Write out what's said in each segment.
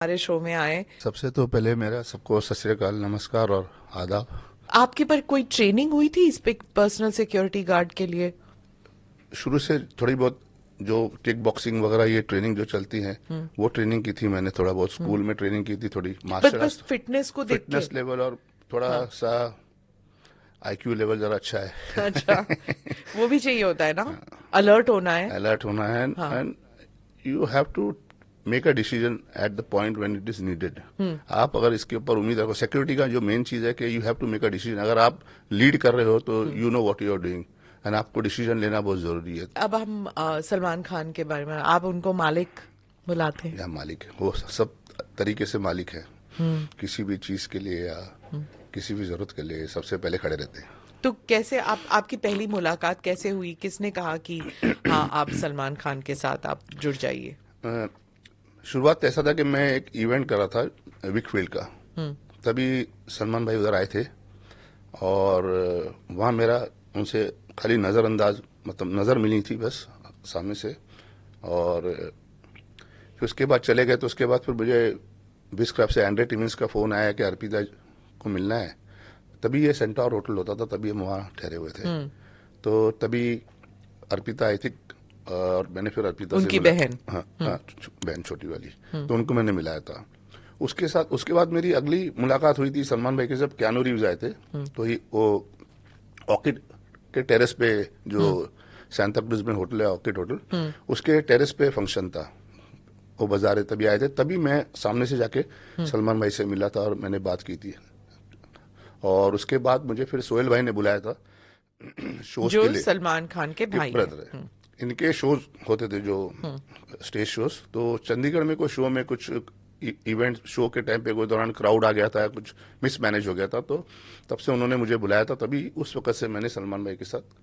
हमारे शो में आए। सबसे तो पहले मेरा सबको सत श्री अकाल, नमस्कार और आदाब। आपके पर कोई ट्रेनिंग हुई थी इस पे पर्सनल सिक्योरिटी गार्ड के लिए? शुरू से थोड़ी बहुत जो किक बॉक्सिंग वगैरह ये ट्रेनिंग जो चलती है वो ट्रेनिंग की थी मैंने। थोड़ा बहुत स्कूल में ट्रेनिंग की थी, थोड़ी बस मार्शल बस आर्ट्स, फिटनेस को देख के। फिटनेस लेवल और थोड़ा हाँ। सा आईक्यू लेवल जरा अच्छा अच्छा, है। वो भी चाहिए होता है ना, अलर्ट होना है। अलर्ट होना है हाँ। And you have to make a decision at the point when it is needed. आप अगर इसके ऊपर उम्मीद रखो, सिक्योरिटी का जो मेन चीज है कि you have to make a decision. अगर आप लीड कर रहे हो तो you know what you are doing and आपको डिसीजन लेना बहुत जरूरी है। अब हम सलमान खान के बारे में, आप उनको मालिक बुलाते हैं? या मालिक है, वो सब तरीके से मालिक है। किसी भी चीज के लिए या किसी भी जरूरत के लिए सबसे पहले खड़े रहते हैं। तो कैसे आपकी पहली मुलाकात कैसे हुई? किसने कहा कि हाँ, आप सलमान खान के साथ आप जुड़ जाइए? अ, शुरुआत ऐसा था कि मैं एक इवेंट कर रहा था विकफील्ड का। तभी सलमान भाई उधर आए थे और वहाँ मेरा उनसे खाली नज़रअंदाज, मतलब नज़र मिली थी बस सामने से। और फिर उसके बाद चले गए। तो उसके बाद फिर मुझे बिस क्लब से एंड्रे टिमिन्स का फ़ोन आया कि अर्पिता को मिलना है। तभी ये सेंटोर होटल होता था, तभी हम वहाँ ठहरे हुए थे। तो तभी अर्पिता आई थी और मैंने फिर अर्पिता से उनकी मिला। बहन? हाँ हाँ, बहन छोटी वाली। तो उनको मैंने मिलाया था। उसके बाद मेरी अगली मुलाकात हुई थी सलमान भाई के। जब क्यानू रीव्स आए थे तो ही वो ऑर्किड के टेरेस पे, जो सांता क्रूज में होटल है ऑर्किड होटल, उसके टेरेस पे फंक्शन था। वो बाजारे तभी आए थे। तभी मैं सामने से जाके सलमान भाई से मिला था और मैंने बात की थी। और उसके बाद मुझे फिर सोहेल भाई ने बुलाया था शोज के जो लिए। सलमान खान के भाई है। ब्रदर है, इनके शोज होते थे जो स्टेज शोज। तो चंडीगढ़ में कोई शो में कुछ इवेंट शो के टाइम पे कोई दौरान क्राउड आ गया था, कुछ मिसमैनेज हो गया था। तो तब से उन्होंने मुझे बुलाया था। तभी उस वक्त से मैंने सलमान भाई के साथ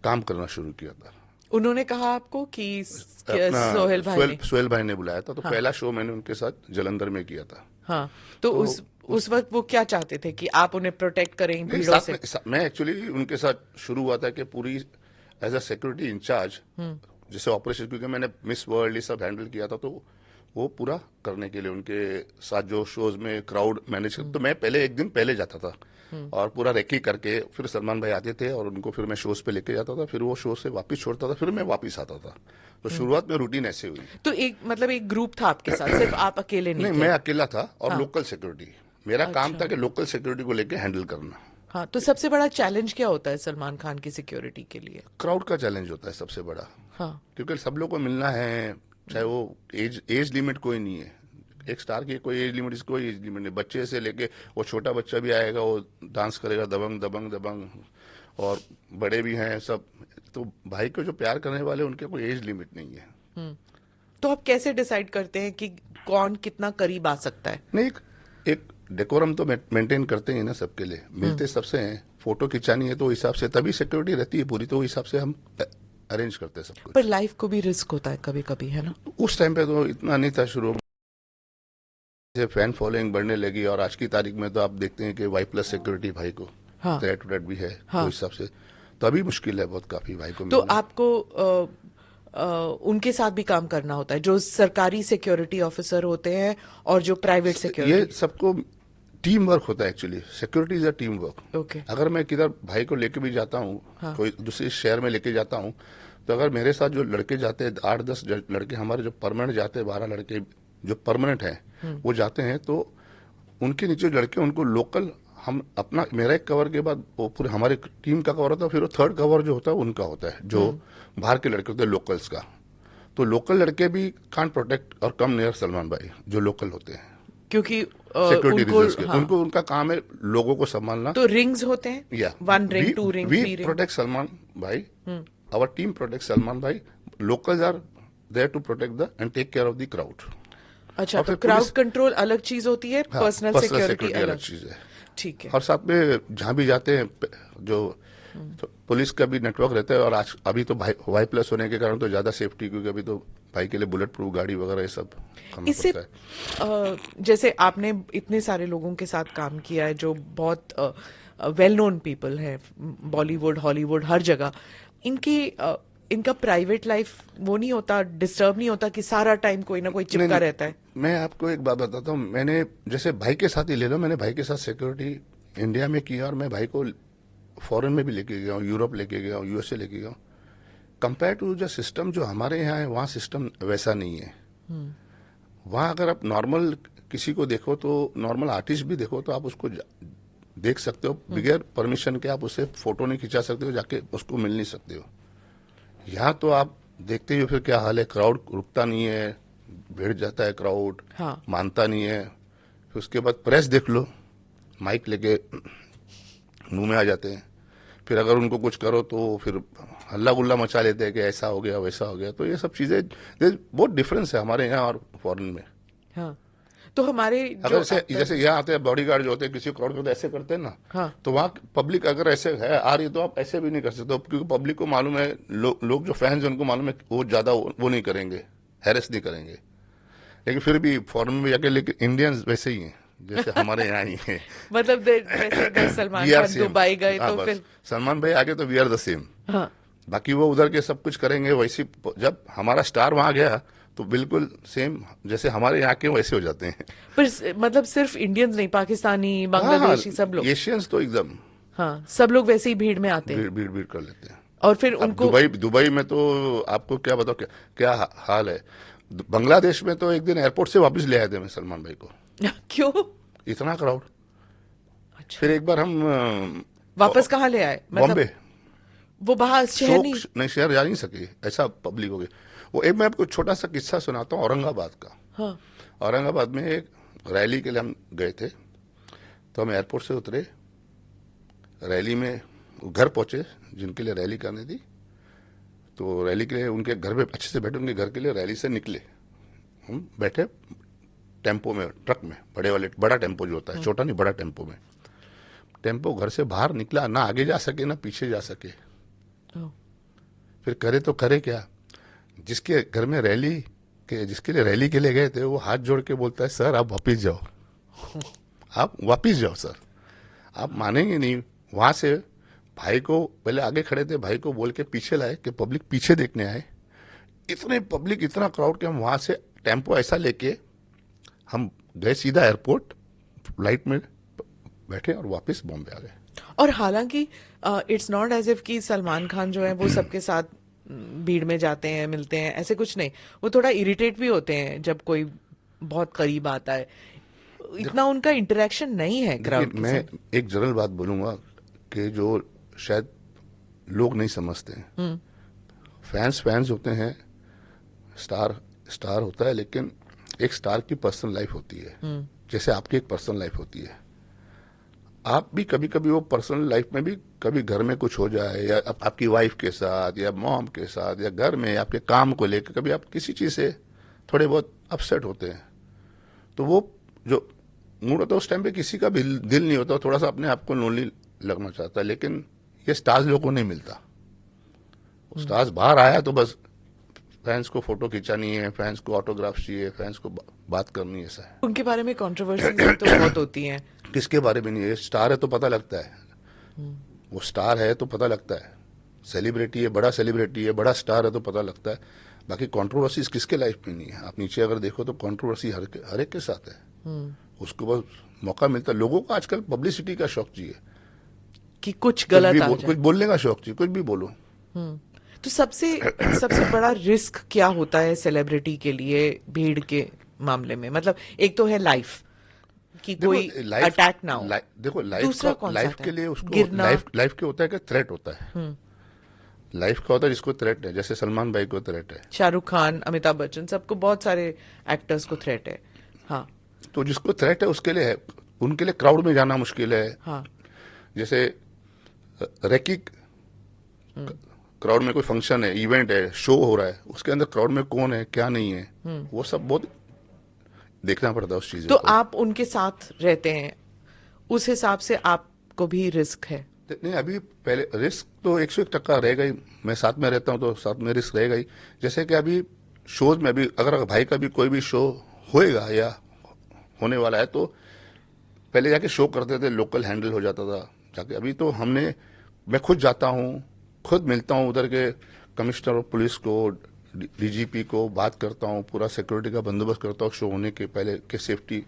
काम करना शुरू किया था। उन्होंने कहा आपको कि अपना सोहेल भाई ने? सोहेल भाई ने बुलाया था। तो हाँ। पहला शो मैंने उनके साथ जलंधर में किया था। हाँ। तो तो उस वक्त वो क्या चाहते थे कि आप उन्हें प्रोटेक्ट करें नहीं, भीड़ों से? मैं एक्चुअली उनके साथ शुरू हुआ था कि पूरी एज अ सिक्योरिटी इंचार्ज, जैसे ऑपरेशन, क्योंकि मैंने मिस वर्ल्ड ये सब हैंडल किया था। तो वो पूरा करने के लिए उनके साथ जो शोज में क्राउड मैनेज कर, तो मैं पहले एक दिन पहले जाता था और पूरा रेकी करके फिर सलमान भाई आते थे और उनको फिर मैं शोज पे लेके जाता था। फिर वो शो से वापस छोड़ता था, फिर मैं वापस आता था। तो शुरुआत में रूटीन ऐसे हुई। तो एक मतलब एक ग्रुप था आपके साथ, सिर्फ आप अकेले नहीं नहीं, थे? मैं अकेला था और हाँ। लोकल सिक्योरिटी मेरा काम अच्छा। था कि लोकल सिक्योरिटी को लेके हैंडल करना। हाँ, तो सबसे बड़ा चैलेंज क्या होता है सलमान खान की सिक्योरिटी के लिए? क्राउड का चैलेंज होता है सबसे बड़ा, हाँ। क्योंकि सब लोग को मिलना है। चाहे वो एज लिमिट कोई नहीं है। एक स्टार की कोई एज लिमिट, इसकी कोई एज लिमिट नहीं। बच्चे से लेके वो छोटा बच्चा भी आएगा, वो डांस करेगा दबंग दबंग दबंग। और बड़े भी हैं सब। तो भाई को जो प्यार करने वाले, उनके कोई एज लिमिट नहीं है। तो आप कैसे डिसाइड करते हैं कि कौन कितना करीब आ सकता है? नहीं, एक डेकोरम तो मेंटेन करते हैं ना सबके लिए। मिलते सबसे हैं, फोटो खिंचानी है तो हिसाब से तभी सिक्योरिटी रहती है पूरी। तो हिसाब से हम अरेंज करते हैं सब पर कुछ। लाइफ को भी रिस्क होता है कभी कभी, है ना? उस टाइम पे तो इतना नहीं था। शुरू से फैन फॉलोइंग बढ़ने लगी और आज की तारीख में तो आप देखते हैं कि वाई प्लस सिक्योरिटी भाई को हाँ। थ्रेट व्रेट भी है। तो हाँ। हिसाब से तो अभी मुश्किल है बहुत, काफी भाई को तो मिलना। आपको उनके साथ भी काम करना होता है, जो सरकारी सिक्योरिटी ऑफिसर होते हैं और जो प्राइवेट ये सिक्योरिटी? सबको टीम वर्क होता है actually. Security is a team work. Okay. अगर मैं किधर भाई को लेके भी जाता हूँ, हाँ। कोई दूसरे शहर में लेके जाता हूँ, तो अगर मेरे साथ जो लड़के जाते हैं, 8-10 लड़के हमारे जो परमानेंट जाते हैं, 12 लड़के जो परमानेंट हैं वो जाते हैं, तो उनके नीचे जो लड़के उनको लोकल, हम अपना, मेरा एक कवर के बाद वो पूरे हमारे टीम का कवर होता है। फिर वो थर्ड कवर जो होता है उनका होता है, जो बाहर के लड़के होते हैं लोकल्स का। तो लोकल लड़के भी कांट प्रोटेक्ट और कम नियर सलमान भाई, जो लोकल होते हैं क्योंकि सिक्योरिटी उनको, रीजंस के। हाँ, उनको, उनका काम है लोगों को संभालना। तो रिंग्स होते हैं, या 1 ring, 2 ring, we 3 ring? Protect Salman भाई, आवर टीम प्रोटेक्ट सलमान भाई। Locals are there to protect the and take care of the crowd. अच्छा, और तो फिर क्राउड पुलिस, कंट्रोल अलग चीज होती है, हाँ, पर्सनल पर्सनल सिक्योरिटी सिक्योरिटी अलग अलग? चीज है। ठीक है। और साथ में जहाँ भी जाते हैं जो तो पुलिस का भी नेटवर्क रहता है। और आज अभी तो वाई प्लस होने के कारण तो ज्यादा सेफ्टी, क्योंकि अभी तो भाई के लिए बुलेट प्रूफ गाड़ी वगैरह ये सब करना इससे पड़ता है। जैसे आपने इतने सारे लोगों के साथ काम किया है जो बहुत वेल नोन पीपल हैं, बॉलीवुड, हॉलीवुड, हर जगह, इनकी इनका प्राइवेट लाइफ वो नहीं होता, डिस्टर्ब नहीं होता कि सारा टाइम कोई ना कोई नहीं, चिपका नहीं, रहता है? मैं आपको एक बात बताता हूँ। मैंने जैसे भाई के साथ ही ले लो, मैंने भाई के साथ सिक्योरिटी इंडिया में की और मैं भाई को फॉरेन में भी लेके गया हूँ, यूरोप लेके गया हूँ, यूएसए लेके गया हूँ। कंपेयर टू जो सिस्टम जो हमारे यहाँ है, वहाँ सिस्टम वैसा नहीं है। वहाँ अगर आप नॉर्मल किसी को देखो तो, नॉर्मल आर्टिस्ट भी देखो तो आप उसको देख सकते हो बगैर परमिशन के। आप उससे फोटो नहीं खिंचा सकते हो, जाके उसको मिल नहीं सकते हो। यहाँ तो आप देखते ही हो फिर क्या हाल है, क्राउड रुकता नहीं है, भिड़ जाता है क्राउड, हाँ। मानता नहीं है। फिर उसके बाद प्रेस देख लो, माइक लेके मुंह में आ जाते हैं। फिर अगर उनको कुछ करो तो फिर हल्ला गुल्ला मचा लेते हैं कि ऐसा हो गया वैसा हो गया। तो ये सब चीजें बहुत डिफरेंस है हमारे यहाँ और फॉरेन में। हाँ, तो हमारे अगर जो जैसे यहाँ आते हैं बॉडीगार्ड जो होते हैं, किसी क्राउड को तो ऐसे करते हैं ना। हाँ। तो वहाँ पब्लिक अगर ऐसे है आ रही है तो आप ऐसे भी नहीं कर सकते, क्योंकि पब्लिक को मालूम है, लोग जो फैंस हैं उनको मालूम है वो ज्यादा वो नहीं करेंगे, हैरेस नहीं करेंगे। लेकिन फिर भी फॉरेन में जाके, लेकिन इंडियंस वैसे ही हैं जैसे हमारे यहाँ ही है। मतलब वैसे अगर Salman we are Khan same. Dubai गए हाँ तो बस, फिर सलमान भाई आगे तो वी आर द सेम। हाँ। बाकी वो उधर के सब कुछ करेंगे वैसी। जब हमारा स्टार वहां गया तो बिल्कुल सेम जैसे हमारे यहाँ के वैसे हो जाते हैं। पर मतलब सिर्फ इंडियंस नहीं, पाकिस्तानी, हाँ हाँ, बांग्लादेशी, सब लोग। एशियंस तो एकदम हाँ, सब लोग वैसे ही भीड़ में आते हैं भीड़ भीड़ भीड़ कर लेते हैं। और फिर अब उनको दुबई में तो आपको क्या बताओ, क्या हाल है। बांग्लादेश में तो एक दिन एयरपोर्ट से वापस ले आए थे मैं सलमान भाई को, क्यों? इतना क्राउड। अच्छा, फिर एक बार हम वापस कहाँ ले आए? मतलब बॉम्बे, वो बाहर शहर नहीं? नहीं शहर जा नहीं सके, ऐसा पब्लिक हो गई। वो एक मैं आपको छोटा सा किस्सा सुनाता हूँ औरंगाबाद का। हाँ। औरंगाबाद में एक रैली के लिए हम गए थे। तो हम एयरपोर्ट से उतरे, रैली में घर पहुंचे जिनके लिए रैली करनी थी। तो रैली के लिए उनके घर पे अच्छे से बैठे, उनके घर के लिए रैली से निकले। हम बैठे टेम्पो में, ट्रक में, बड़ा टेम्पो जो होता है, छोटा नहीं बड़ा टेम्पो में। टेम्पो घर से बाहर निकला, ना आगे जा सके ना पीछे जा सके। फिर करे तो करे क्या, जिसके घर में जिसके लिए रैली के लिए गए थे वो हाथ जोड़ के बोलता है, सर आप वापिस जाओ, आप वापिस जाओ सर। आप मानेंगे नहीं, वहां से भाई को पहले आगे खड़े थे, भाई को बोल के पीछे लाए कि पब्लिक पीछे देखने आए। इतने पब्लिक, इतना क्राउड के हम वहां से टेम्पो ऐसा लेके हम गए सीधा एयरपोर्ट, फ्लाइट में बैठे और वापस बॉम्बे आ गए। और हालांकि इट्स नॉट एज इफ कि सलमान खान जो है वो सबके साथ भीड़ में जाते हैं, मिलते हैं, ऐसे कुछ नहीं। वो थोड़ा इरिटेट भी होते हैं जब कोई बहुत करीब आता है। इतना उनका इंटरेक्शन नहीं है क्राउड के मैं साथ। एक जनरल बात बोलूंगा कि जो शायद लोग नहीं समझते हैं। फैंस होते हैं, स्टार होता है, लेकिन एक स्टार की पर्सनल लाइफ होती है, जैसे आपकी एक पर्सनल लाइफ होती है। आप भी कभी कभी वो पर्सनल लाइफ में भी कभी घर में कुछ हो जाए, या आपकी वाइफ के साथ या मॉम के साथ या घर में आपके काम को लेकर कभी आप किसी चीज से थोड़े बहुत अपसेट होते हैं, तो वो जो मूड होता है उस टाइम पे किसी का भी दिल नहीं होता, थोड़ा सा अपने आप को लोनली लगना चाहता है। लेकिन ये स्टार्स लोगों को नहीं मिलता। स्टार्स बाहर आया तो बस फैंस को फोटो खिंचानी है, फैंस को ऑटोग्राफ चाहिए, फैंस को बात करनी है, ऐसा है। उनके बारे में कंट्रोवर्सीज भी तो बहुत होती हैं। किसके बारे में नहीं है, स्टार है तो पता लगता है, वो स्टार है तो पता लगता है, सेलिब्रिटी है, बड़ा सेलिब्रिटी है, बड़ा स्टार है तो पता लगता है। बाकी कंट्रोवर्सीज किसके लाइफ में नहीं है। आप नीचे अगर देखो तो कंट्रोवर्सी हर एक के साथ है। उसको बस मौका मिलता है। लोगों को आजकल पब्लिसिटी का शौक चाहिए कि कुछ गलत आ जाए, कुछ बोलने का शौक चाहिए, कुछ भी बोलो। तो सबसे बड़ा रिस्क क्या होता है सेलिब्रिटी के लिए भीड़ के मामले में? मतलब एक तो है लाइफ कि कोई अटैक ना हो, देखो दूसरा कौन सा लाइफ है? के लिए उसको गिरना। लाइफ के होता है कि थ्रेट होता है। लाइफ का होता है जिसको थ्रेट है, जैसे सलमान भाई को थ्रेट है, शाहरुख खान, अमिताभ बच्चन, सबको, बहुत सारे एक्टर्स को थ्रेट है। हाँ। तो जिसको थ्रेट है उसके लिए है, उनके लिए क्राउड में जाना मुश्किल है। हाँ। जैसे रैकिक क्राउड में कोई फंक्शन है, इवेंट है, शो हो रहा है, उसके अंदर क्राउड में कौन है क्या नहीं है, वो सब बहुत देखना पड़ता है उस चीज तो को। आप उनके साथ रहते हैं, उस हिसाब से आपको भी रिस्क है? नहीं, अभी पहले रिस्क तो 101% रहेगा ही। मैं साथ में रहता हूँ तो साथ में रिस्क रहेगा ही। जैसे कि अभी शोज में, अभी अगर भाई का भी कोई भी शो होएगा या होने वाला है तो पहले जाके शो करते थे, लोकल हैंडल हो जाता था जाके। अभी तो मैं खुद जाता हूँ, खुद मिलता हूँ उधर के कमिश्नर ऑफ पुलिस को, डीजीपी को बात करता हूँ, पूरा सिक्योरिटी का बंदोबस्त करता हूँ शो होने के पहले कि सेफ्टी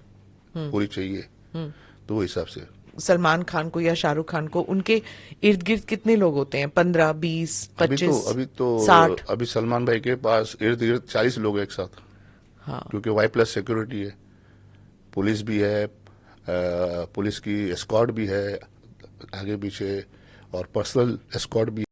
पूरी चाहिए, तो वो हिसाब से। सलमान खान को या शाहरुख खान को उनके इर्द गिर्द कितने लोग होते हैं? 15, 20, 25, अभी तो 60? अभी सलमान भाई के पास इर्द गिर्द 40 लोग हैं एक साथ, हाँ। क्योंकि वाई प्लस सिक्योरिटी है, पुलिस भी है, पुलिस की एस्कॉर्ट भी है आगे पीछे, और पर्सनल एस्कॉर्ट भी